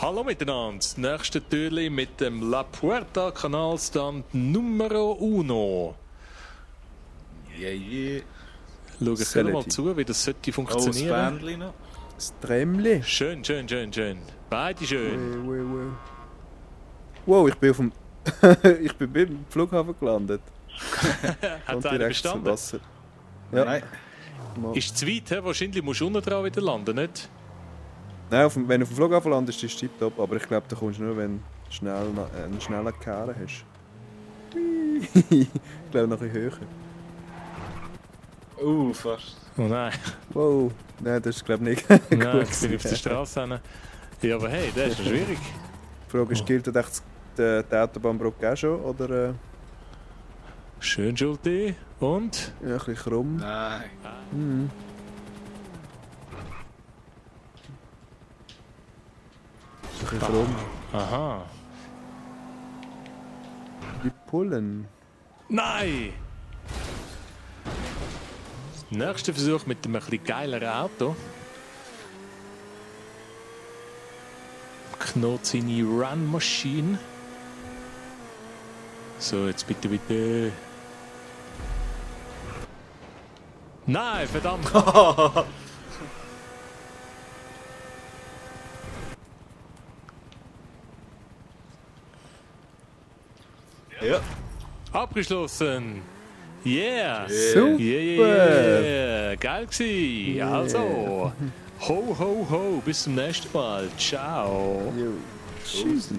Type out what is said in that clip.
Hallo miteinander, das nächste Türli mit dem La Puerta Kanalstand Numero Uno. Yeah. Schau ich gerne mal zu, wie das sollte funktionieren. Oh, das Bändchen noch. Das Trämli. Schön. Beide schön. Wow, ich bin auf dem... ich bin beim Flughafen gelandet. Hat einer bestanden? Wasser. Ja. Nein. Ist zu weit, he? Wahrscheinlich musst du unten dran wieder landen, nicht? Nein, wenn du auf dem Flughafen landest, ist es tipptopp, aber ich glaube, da kommst du nur, wenn du schnell einen schnellen Kehren hast. Ich glaube, noch ein bisschen höher. Fast. Oh nein. Wow, nein, das ist glaube ich nicht Nein, gut ich bin auf der Straße hin. Ja, aber hey, das ist ja schwierig. Die Frage ist, gilt das die Autobahnbrücke auch schon, oder Schön, Schulte. Und? ja, ein bisschen krumm? Nein. Mhm. Ein bisschen krumm. Aha. Die Pullen. Nein! Nächster Versuch mit einem etwas geileren Auto. Knot seine Run-Maschine. So, jetzt bitte. Nein, verdammt! Ja. Abgeschlossen! Yeah! Super! Yeah! Geil gsi! Yeah. Also, ho, bis zum nächsten Mal. Ciao! Jo. Tschüss.